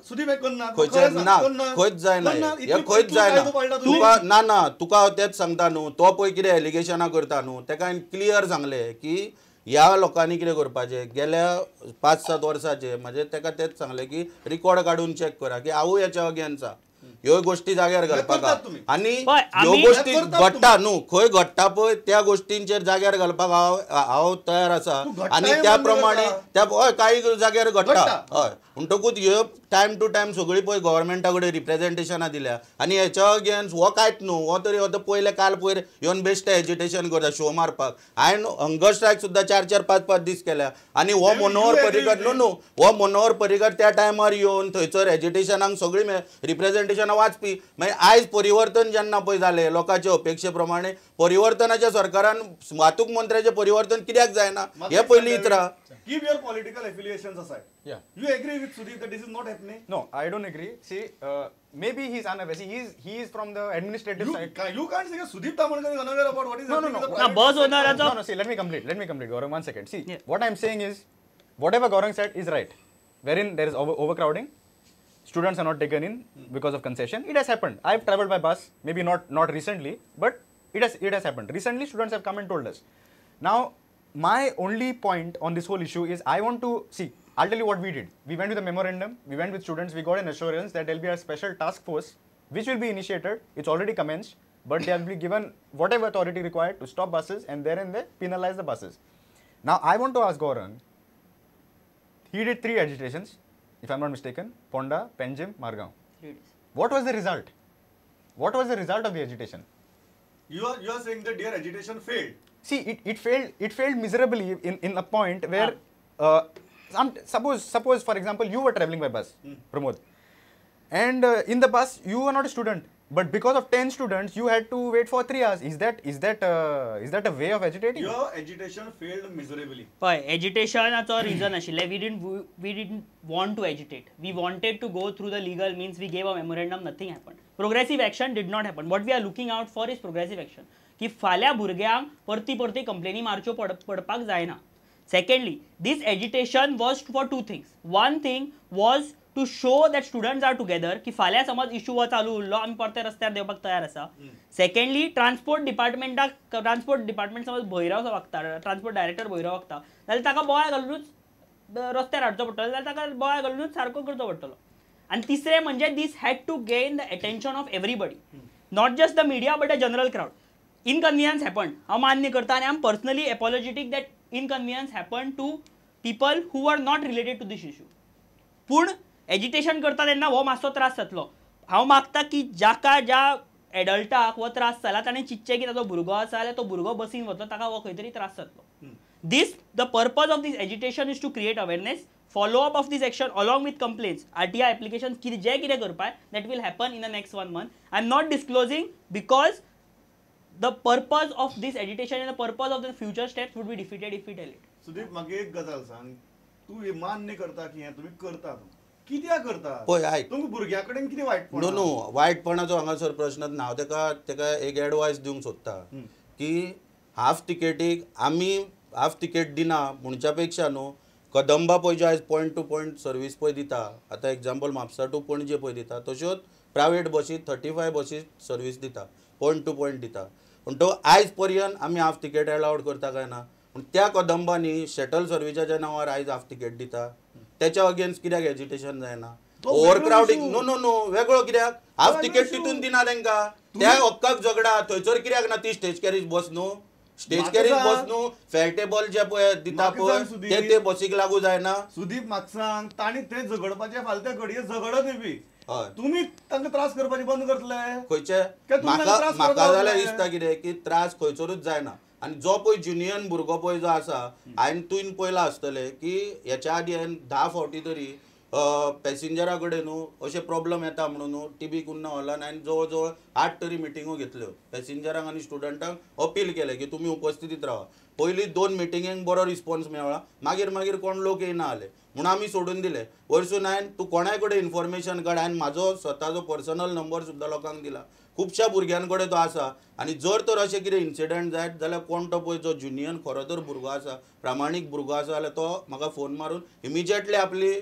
सुदीप हे करना ना खंयच जायना हे खंयच जायना तुका ना तुका तेच सांगता न्हू तो पळय कितें एलिगेशनां करता न्हू तेका हांवें क्लियर सांगलें की ह्या लोकांनी कितें करपाचें गेल्या 5-7 वर्सांचे म्हणजे तेका तेच सांगलें की रिकॉर्ड काडून चॅक करा की हांवूय हेच्या अगेन्स्ट आसा ह्यो गोष्टी जाग्यार घालपाक आनी ह्यो गोष्टी घडटा न्हू खंय घडटा पळय त्या गोष्टींचेर जाग्यार घालपाक हांव तयार आसा आनी त्या प्रमाणे त्या हय काही जाग्यार घडटा हय म्हणटकूच ह्यो टायम टू टायम सगळी पळय गव्हर्मेंटा कडेन रिप्रेझेंटेशनां दिल्या आनी हेच्या अगेन्स्ट हो कांयच न्हू हो तरी पयले काल पयर येवन बेश्टे एजिटेशन करता शो मारपाक हांवें हंगर स्ट्रायक सुद्दां 4-4, 5-5 दीस केल्या आनी हो मनोहर पर्रीकर न्हू हो मनोहर पर्रीकर त्या टायमार येवन थंयसर एजिटेशनाक सगळी रिप्रेझेंटेशनां वाचपी मागीर आयज परिवर्तन जेन्ना पळय जालें लोकांचे अपेक्षे प्रमाणे परिवर्तनाच्या सरकारान वाहतूक मंत्र्याचें परिवर्तन कित्याक जायना हे पयलीं इतरा Keep your political affiliations aside. Yeah. You agree with Sudeep that this is not happening? No, I don't agree. See, maybe he's unaware. See, he is from the administrative side. You can't say Sudeep Tamarkar is unaware about what is happening. No, boss owner no, see, let me complete, Gaurang, 1 second. See, what I'm saying is, whatever Gaurang said is right. Wherein there is overcrowding, students are not taken in because of concession. It has happened. I've traveled by bus, maybe not recently, but it has happened. Recently, students have come and told us. Now, my only point on this whole issue is I want to see. I'll tell you what we did. We went with a memorandum. We went with students. We got an assurance that there will be a special task force which will be initiated. It's already commenced, but they will be given whatever authority required to stop buses and there and there penalize the buses. Now I want to ask Gaurang. He did 3 agitations, if I'm not mistaken: Ponda, Panjim, Margaon. What was the result? What was the result of the agitation? You are saying that their agitation failed. See, it failed miserably in a point where suppose for example you were traveling by bus, Pramod, and in the bus you were not a student, but because of 10 students you had to wait for 3 hours. Is that a way of agitating? Your agitation failed miserably. But agitationacho reason ashile we didn't want to agitate. We wanted to go through the legal means. We gave a memorandum, nothing happened. Progressive action did not happen. What we are looking out for is progressive action. की फाल्या भुरग्यांक परती कंप्लेनी मारच्यो पडपाक जायना. Secondly, this agitation was for 2 things. One thing was to show that students are together की फाल्या समज issue हो चालू उरलो आमी परते रस्त्यार देवपाक तयार आसा. Secondly, ट्रान्सपोर्ट डिपार्टमेंट समज भैरव वागता, ट्रान्सपोर्ट डायरेक्टर भैरव वागता जाल्यार ताका बोवाळ घालूनच रस्त्यार हाडचो पडटलो, जाल्यार ताका बोवाळ घालूनच सारको करचो पडटलो. आनी तिसरें म्हणजे this had to gain the attention of everybody, not just the media but a general crowd. Inconvenience happened. I मान्य करता and I am personally apologetic that inconvenience happened to people who are not related to this issue. पूण agitation करता तेन्ना हो मातसो त्रास जातलो. हांव मागता की ज्या एडल्टाक हो त्रास जाला ताणें चिंतचें की ताचो भुरगो आसा जाल्यार तो भुरगो बसीन वतलो ताका हो खंय तरी त्रास जातलो. The purpose of this agitation is to create awareness, follow up of this action along with complaints, RTI applications जे कितें करपाक that will happen in the next 1 month. I am not disclosing because the purpose of this agitation and the purpose of the future steps would be defeated if we tell it. Sudeep म्हाका एक गजाल सांग, तू हे मान्य करता की हे तुम्ही करता कित्याक करता? पळय आयक तुम्ही भुरग्यां कडेन कितें वायटपण? नो वायटपणाचो हांगासर प्रश्नच ना. हांव तेका एक एडवायस दिवंक सोदता की हाफ तिकेटीक आमी हाफ तिकेट दिना म्हणच्या पेक्षा न्हू कदंबा पळय जे आयज पॉयंट टू पॉयंट सर्वीस पळय दिता, आतां एग्जाम्पल म्हापसा टू पणजे पळय दिता, तश्योच प्रायवेट बसी 35 बसी सर्वीस दिता, पॉयंट टू पॉयंट दिता. पूण तो आयज पर्यंत आमी हाफ तिकेट अलावड करता काय ना? पूण त्या कदंबांनी शटल सर्विसाच्या नांवार आयज हाफ तिकेट दिता, त्याच्या अगेन्स्ट कित्याक एजिटेशन जायना? ओव्हरक्राउडिंग नो वेगळो कित्याक? हाफ तिकेट तितून दिना तांकां, त्या हक्काक झगडा थंयसर कित्याक ना? ती स्टेज कॅरेज बस न्हू, स्टेज कॅरेज बस न्हू, फेअरटेबल जे पळय दिता पळय ते बसीक लागू जायना. सुदीप म्हाका सांग, ताणी ते झगडपाचे फालते घडये झगडत बी तुम्ही तांकां त्रास करपाचे बंद करतले खंयचे? म्हाका जाल्यार दिसता कितें की त्रास खंयसरूच जायना. आनी जो पळय ज्युनियन भुरगो पळय जो आसा, हांवें तुवें पळयलां आसतलें की हेच्या आदी हांवें 10 फावटी तरी पॅसेंजरा कडेन न्हू अशे प्रॉब्लेम येता म्हणून टीबी कुन्ना हॉलान हांवें जवळ जवळ 8 तरी मिटिंगो घेतल्यो. पॅसेंजरांक आनी स्टुडंटांक अपील केलें की तुमी उपस्थितीत रावा. पयलीं 2 मिटिंगेक बरो रिस्पॉन्स मेळ्ळा, मागीर कोण लोक येना जाले म्हणून आमी सोडून दिले. वयरसून हांवें तूं कोणाय कडेन इन्फॉर्मेशन काड, हांवें म्हाजो स्वताचो पर्सनल नंबर सुद्दां लोकांक दिला. खुबश्या भुरग्यां कडेन तो आसा आनी जर तर अशें कितें इन्सिडंट जायत जाल्यार कोण तो पळय जो जुनियन खरो तर भुरगो आसा, प्रामाणीक भुरगो आसा जाल्यार तो म्हाका फोन मारून इमिजिएटली आपली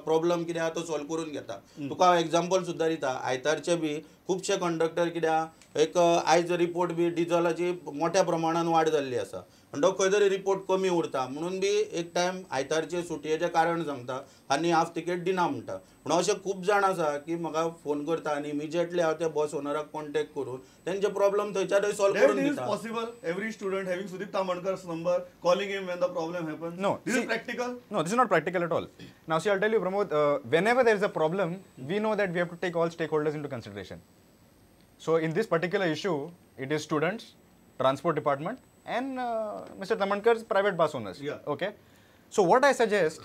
प्रॉब्लम कितें आहा तो सॉल्व करून घेता. तुका हांव एग्जाम्पल सुद्दां दिता. आयतारचे बी खुबशे कंडक्टर कित्याक एक आयज रिपोर्ट बी डिझलाची मोठ्या प्रमाणात वाड जाल्ली आसा आनी तो खंय तरी रिपोर्ट कमी उरता म्हणून बी एक टायम आयतारचे सुटयेचें कारण सांगता आनी हाफ तिकेट दिना म्हणटा. पूण अशें खूब जाण आसा की म्हाका फोन करता आनी इमिजिएटली हांव त्या बस ओनराक कॉन्टेक्ट करून तेंचे प्रॉब्लम थंयच्या थंय सॉल्व करून दिता. Possible every student having Sudeep Tamankar's number calling him when the problem happens? No. This is practical? No, this is not practical at all. Now see, I'll tell you, Pramod, whenever there is a problem, we know that we have to take all stakeholders into consideration. So in this particular issue, it is students, transport department, and Mr. Tamankar's private bus owners. Yeah. Okay. So what I suggest,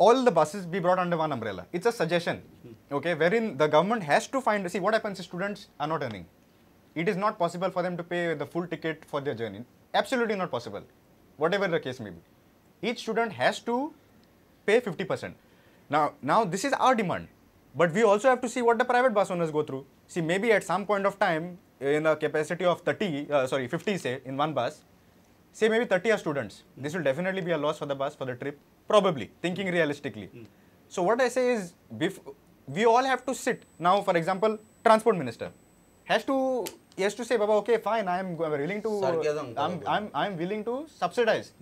all the buses be brought under one umbrella. It's a suggestion, okay, wherein the government has to find, see what happens is students are not earning. It is not possible for them to pay the full ticket for their journey. Absolutely not possible, whatever the case may be. Each student has to pay 50%. Now this is our demand, but we also have to see what the private bus owners go through. See, maybe at some point of time, in a capacity of 50 say, in one bus, say maybe 30 are students. This will definitely be a loss for the bus, for the trip, probably, thinking realistically. So what I say is, we all have to sit. Now, for example, transport minister has to say, Baba, okay, fine, I am willing to, I'm willing to subsidize.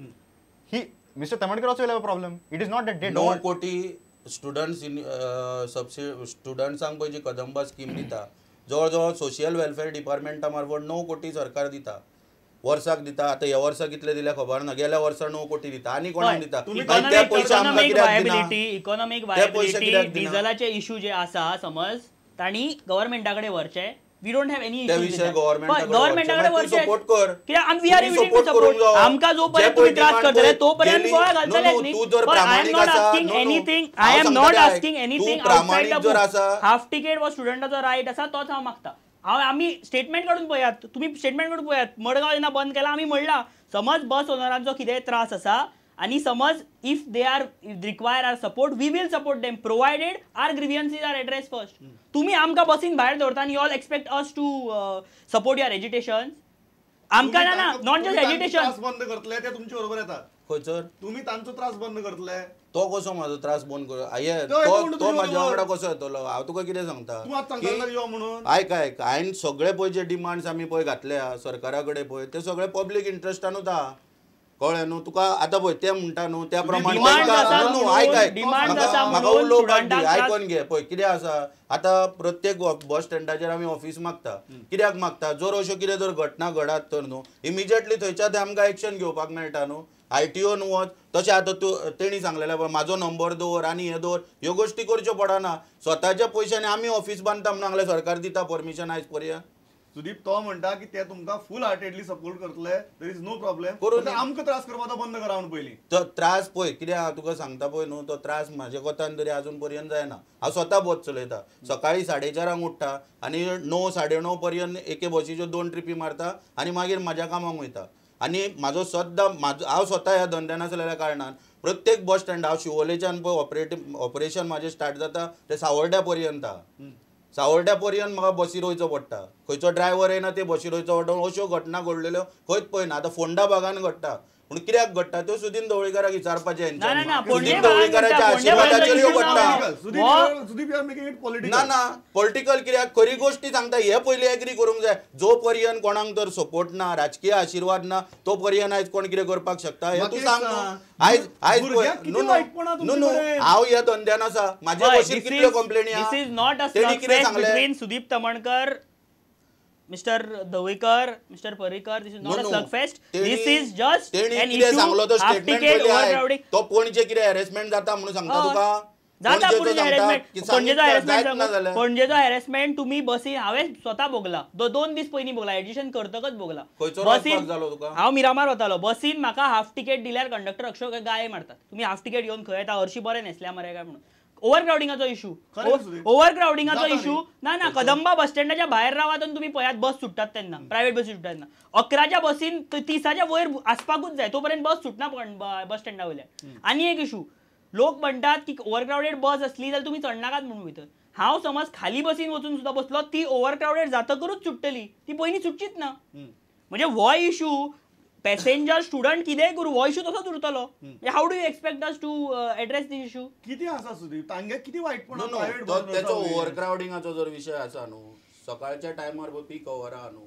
Mr. Tamanekar also will have a problem. It is not that they don't. 9 कोटी स्टुडंट्सांक पळय जी Kadamba scheme दिता, जवळ जवळ social welfare डिपार्टमेंटा मार्फत 9 कोटी सरकार दिता, वर्साक दिता. आता ह्या वर्सा कितले दिल्या खबर ना, गेल्या वर्सा 9 कोटी दिता आनी कोणाक दिता. इकॉनॉमिक वायबिलिटी डिझलाचे इश्यू जे आसा समज तांणी गव्हर्नमेंटाकडे व्हरचे. We don't have any issues with that. गव्हर्नमेंटाकडे व्हरचे कित्याक we are willing to support. आमकां जो पर्यंत तुम्ही त्रास करतले तो पर्यंत गोळा घालतलेच न्ही. I am not asking anything, I am not asking anything outside the book. Half ticket वो स्टुडंटाचो रायट आसा, तोच हांव मागता. आम्ही स्टेटमेंट काढून पळयात, तुम्ही स्टेटमेंट काढून पळयात. मडगांव जेन्ना बंद केला आम्ही म्हणला समज बस ओनरांचो कितेंय त्रास आसा आणि समज if they are require our support, we will support them provided our grievances are address first. तुम्ही आमकां बसीन भायर दवरता आनी you all expect us to support your agitation. आमकां ना नॉट जस्ट एज्युटेशन. त्रास बंद करतले ते तुमच्या बरोबर येतात. खंयसर तुम्ही तांचो त्रास बंद करतले. तो कसो म्हाजो त्रास बंद कर, तो म्हाज्या वांगडा कसो येतलो. हांव तुका कितें सांगता, हांवें सगळे पळय जे डिमांड्स आमी पळय घातल्या सरकारा कडेन पळय ते सगळे पब्लीक इंट्रस्टानूच आहा. कळ्ळें न्हू तुका. आतां पळय ते म्हणटा न्हू त्या प्रमाणे म्हाका उलोवपाक दी, आयकोन घे. पळय कितें आसा, आतां प्रत्येक बस स्टँडाचेर आमी ऑफिस मागता. कित्याक मागता, जर अश्यो कितें जर घटना घडात तर न्हू इमिजिएटली थंयच्या थंय आमकां एक्शन घेवपाक मेळटा न्हू. ITO न्हू वच, तशें आतां तेणी सांगलेलें पळय म्हाजो नंबर दवर आनी हें दवर, ह्यो गोश्टी करच्यो पडना. स्वताच्या पयशांनी आमी ऑफिस बांदता म्हणून सांगलें सरकार दिता परमिशन आयज पर्यंत. सुदीप तो म्हणटा की ते तुमकां फुल हार्टेडली सपोर्ट करतले, देयर इज नो प्रॉब्लेम. आमकां त्रास करपाचो बंद करा म्हणून पयलीं. तो त्रास पळय कितें हांव तुका सांगता पळय न्हू, तो त्रास म्हाज्या कोतान तरी आजून पर्यंत जायना. हांव स्वता बस चलयता. सकाळीं 4:30 उठ्ठा आनी 9, 9:30 पर्यंत एके बसीच्यो 2 ट्रिपी मारता आनी मागीर म्हाज्या कामाक वयता. आनी म्हाजो सद्दां हांव स्वता ह्या धंद्यान आसलेल्या कारणान प्रत्येक बस स्टँड हांव शिवोलेच्यान पळय ऑपरेशन म्हाजें स्टार्ट जाता ते सावर्ड्या पर्यंत. सावर्ड्या पर्यंत म्हाका बसीर वयचो पडटा. खंयचो ड्रायव्हर येना ते बसीर वयचो पडटा. अश्यो घटना घडलेल्यो खंयच पळयना. आतां फोंडा भागान घडटा पूण कित्याक घडटा त्यो सुदीन ढवळीकाराक विचारपाचें. सुदीन ढवळीकाराच्या आशिर्वादाचेर ह्यो घडटा. ना पॉलिटिकल कित्याक खरी गोश्टी सांगता. हे पयलीं एग्री करूंक जाय. जो पर्यंत कोणाक तर सपोर्ट ना, राजकीय आशिर्वाद ना, तो पर्यंत आयज कोण कितें करपाक शकता हें तूं सांग. आयज न्हू हांव ह्या धंद्यान आसा. म्हाजे बसीर कितल्यो कंप्लेनी आहा. This is not a slugfest between Sudeep Tamankar, Mr. Dawekar, Mr. Parikar, this is not a slugfest. This is just an issue of ticket overcrowding. तो पणजे कितें हॅरेसमेंट जाता म्हणून सांगता तुका. जाता पणजे हॅरेसमेंट. पणजेचो हॅरेसमेंट तुम्ही बसी हांवें स्वता भोगला. 2 दीस पयलीं भोगला. एडिशन करतकच भोगला. बसीन हांव मिरामार वतालो. बसीन म्हाका हाफ तिकेट दिल्यार कंडक्टर अक्षर गाये मारतात. तुम्ही हाफ तिकेट घेवन खंय येता, हरशी बरें न्हेसल्या मरे काय म्हणून. ओव्हर क्राउडिंगाचो इशू खरें सुदीप. ओव्हर क्राउडिंगाचो जाता इशू न्ही. ना कदंबा बस स्टँडाच्या भायर रावात आनी तुम्ही पळयात बस सुट्टात तेन्ना प्रायव्हेट बसी सुट्टात तेन्ना 11च्या बसीन 30च्या वयर आसपाकूच जाय तोपर्यंत बस सुटना बस स्टँडा वयल्यान. आनी एक इशू लोक म्हणटात की ओव्हर क्राउडेड बस असली जाल्यार तुम्ही चडनाकात म्हणून भितर. हांव समज खाली बसीन वचून सुद्धा बसलो ती ओव्हर क्राउडेड जातकरूच सुट्टली ती पयलीं सुटचीच ना. म्हणजे हो इशू पॅसेंजर स्टुडंट कितेंय करू हो इशू तसोच उरतलो. How do you expect us to address this issue? किती आसा सुदीप तांगे किती वायटपणा नो, प्रायव्हेट तो त्याचो ओव्हर क्राउडिंगाचो जर विषय आसा न्हू सकाळच्या टायमार पीक ओव्हर आहा न्हू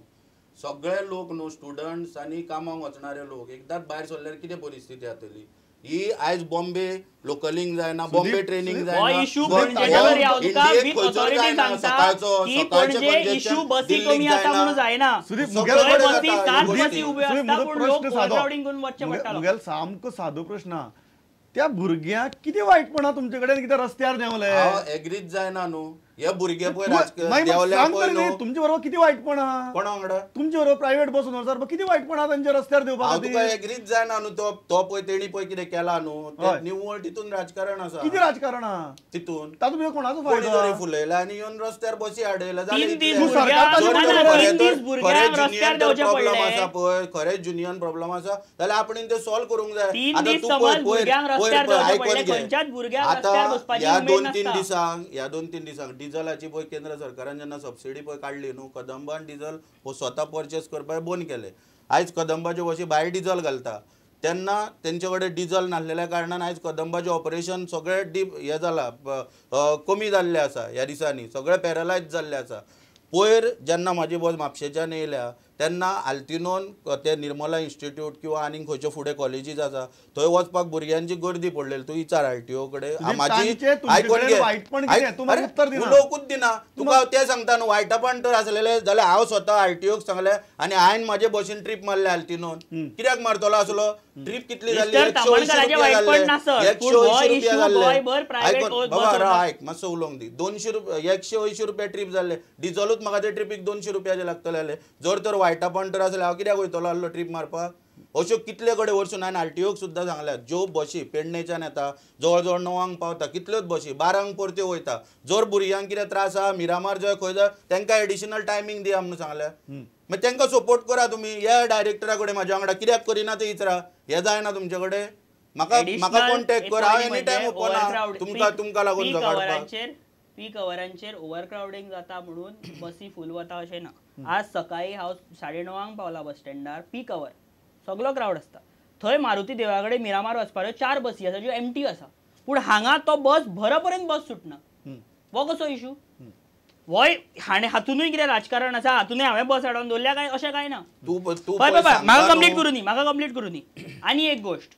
सगळे लोक न्हू स्टुडंट्स आनी कामाक वचणारे लोक एकदांच भायर सरल्यार कितें परिस्थिती जातली. ही आयज बॉम्बे लोकलिंग जायना बॉम्बे ट्रेनिंग जायना इशू पणजेच्यावर या तुका विथ ऑथॉरिटी सांगता की पणजे इशू बसी कमी आसा म्हणून जायना. सुदीप सगळे बसी 7 बसी उबे असता पूण लोक ओव्हरक्राउडिंग करून वचचे पडटालो. मुगेल सामको सादो प्रश्न हा. त्या भुरग्यांक किती वायटपणा तुमचे कडेन कितें रस्त्यार देंवले हांव एग्रीच जायना न्हू हे भुरगे पळय मागीर देंवल्या सांग पळय तरी न्ही, न्हू तुमचे बरोबर किती वायटपणा कोणा वांगडा तुमचे बरोबर प्रायव्हेट बसून वचर किती वायटपणा तांचे रस्त्यार देवपा हांव तुका खातीर एग्रीच जायना न्हू तो पळय तेणी पळय कितें केला न्हू हय. निव्वळ तितून राजकारण आसा किती राजकारण हा तितून तातूंत भितर कोणाचो कोणी फायदो जरी हा? फुलयला आनी येवन रस्त्यार बसी हाडयला तीन दीस तू सरकार भुरग्यांक तालुक्यात ना, खरें तीन दीस भुरग्यांक रस्त्यार देवचे प्रॉब्लेम पडले. आसा पळय खरेंच जुनियन प्रॉब्लेम आसा जाल्यार आपण ते सॉल्व करूंक जाय. 3 आतां दीस तूं समज पळय, भुरग्यांक पळय, रस्त्यार पळय, देवचे आयकून पडले घे. खंयच्याच भुरग्यांक रस्त्यार आतां बसपाची ह्या उमेद 2-3 दिसांक डिझलाची पळय केंद्र सरकारान जेन्ना सबसिडी पळय काडली न्हू कदंबान डिझल हो स्वता परचेस करपाक बंद केले. आयज कदंबाचे बसी भायर डिझल घालता तेन्ना तेंचे कडेन डिझल नासलेल्या कारणान आयज कदंबाचें ऑपरेशन सगळें हें जालां कमी जाल्लें आसा ह्या दिसांनी सगळें पॅरलायज जाल्लें आसा. पयर जेन्ना म्हाजी बस म्हापशेच्यान येयल्या तेन्ना आल्तिनोन ते निर्मला इन्स्टिट्यूट किंवा आनीक खंयचे फुडें कॉलेजीस आसा थंय वचपाक भुरग्यांची गर्दी पडलेली. तूं विचार आरटीओ कडेन तांचे तुमचे कडेन वायटपण कितें? तूं म्हाका उत्तर दिना. उलोवंकूच दिना. तुका तें सांगता न्हू वायटपण तर आसलेलें जाल्यार हांव स्वता आरटीओक सांगलें आनी हांवें म्हाजे बसीन ट्रीप मारले आल्तिनोन. कित्याक मारतलो आसलो? ट्रीप कितली जाल्ली? मिस्टर तामणकराचे वायटपण ना सर. पूण हो issue गोंयभर private बस बाबा वता. आयक मातसो उलोवंक दी. 180 रुपया ट्रीप जाल्ले डिझलूच म्हाका ते ट्रिपीक 200 रुपयाचे लागतले. जर तर वायटापण तर आसले हांव कित्याक वयतलो आसलो ट्रीप मारपाक? अश्यो कितले कडेन वरसून हांवें आरटीओक सुद्दां सांगल्या ज्यो बसी पेडणेच्यान येता जवळ जवळ 9 पावता कितल्योच बसी 12 परत्यो वयता. जर भुरग्यांक कितें त्रास आहा मिरामार जंय खंय जाय तांकां एडिशनल टायमींग दिया म्हणून सांगल्या. मागीर तांकां सपोर्ट करा तुमी. ह्या डायरेक्टरा कडेन म्हाज्या वांगडा कित्याक करिना ते विचारा. हें जायना तुमचे कडेन म्हाका कॉन्टॅक्ट कर हांव एनी टायम ओपन आहा तुमकां लागून झगडपाक. पीक अवरांचेर ओव्हर क्राउडिंग जाता म्हणून बसी फुल वता अशें ना. आज सकाळी हांव 9:30 पावला बस स्टँडार पीक अवर सगळो क्राउड आसता. थंय मारुती देवळा कडेन मिरामार वचपाच्यो 4 बसी आसा ज्यो एम्प्टी आसा पूण हांगा तो बस भरपर्यंत बस सुटना. हो कसो इशू? हो हातूनय कितें राजकारण आसा हातूनय हांवें बस हाडून दवरल्या काय अशें काय ना. म्हाका कंप्लीट करूं दी. आनी एक गोश्ट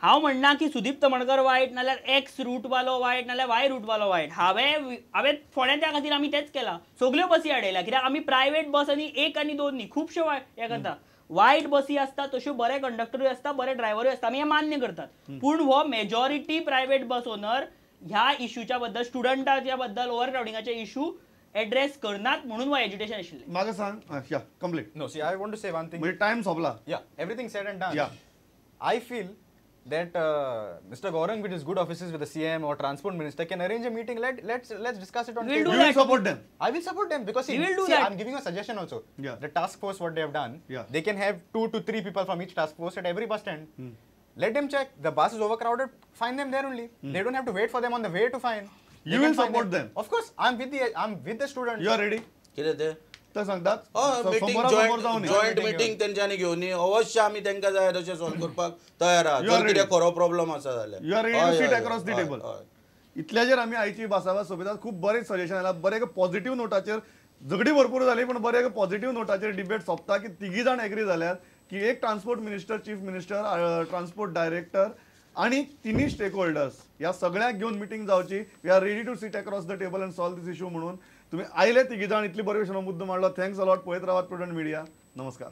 हांव म्हणना की सुदीप तमणकर वायट नाल्यार एक्स रूट वालो वायट नाल्यार वाय रूट वालो वायट. हांवें फोंड्या त्या खातीर आमी तेंच केलां सगल्यो बसी हाडयल्या कित्याक आमी प्रायव्हेट बस आनी 1 आनी 2 न्ही खुबश्यो हें करता. वायट बसी आसता तश्यो बरे कंडक्टरूय आसता बरे ड्रायव्हरूय आसता आमी हें मान्य करतात. पूण हो मेजॉरिटी प्रायव्हेट बस ओनर ह्या इशूच्या बद्दल स्टुडंटाच्या बद्दल ओव्हर क्राउडिंगाचे इशू एड्रेस करनात म्हणून हो एज्युटेशन आशिल्लें. म्हाका सांग complete. No, see, I want to say one thing. म्हणजे time सोंपला. Yeah, everything said and done. Yeah. I feel that Mr. Gaurang with his good offices with the CM or Transport Minister can arrange a meeting. Let's discuss it on We'll table. do You will that. support them. I will support them because We will do see, that. I'm giving a suggestion also. Yeah. The task force, what they have done, Yeah. they can have 2 to 3 people from each task force at every bus stand. Let them check. The bus is overcrowded. Find them there only. They don't have to wait for them on the way to find. They You can will find support them. Of course, I'm with the students. You are ready? कितें ते तर सांगतात meeting समोरासमोर जावन joint meeting तेंच्यांनी घेवन अवश्य आमी तांकां जाय तशें सॉल्व करपाक तयार आहा. You are जर कितें ready. खरो प्रॉब्लेम आसा जाल्यार you are ready to seat across the table. इतल्याचेर आमी आयची भासाभास सोबतात खूब बरें सजेशन आयलां. बरें पॉझिटिव्ह नोटाचेर झगडी भरपूर जाली पण बरें पॉझिटिव्ह नोटाचेर डिबेट सोंपता की तिगी जाण एग्री जाल्यात की एक transport minister chief minister transport director आणि तिन्ही स्टेक होल्डर्स ह्या सगळ्यांक घेऊन मिटींग जावची. We are ready to seat across the table and solve this issue म्हणून तुम्ही आयले तिघी जाण इतली बरे भशेन मुद्दो मांडलो. Thanks a lot. पळयत रावात प्रुडंट मिडिया. नमस्कार.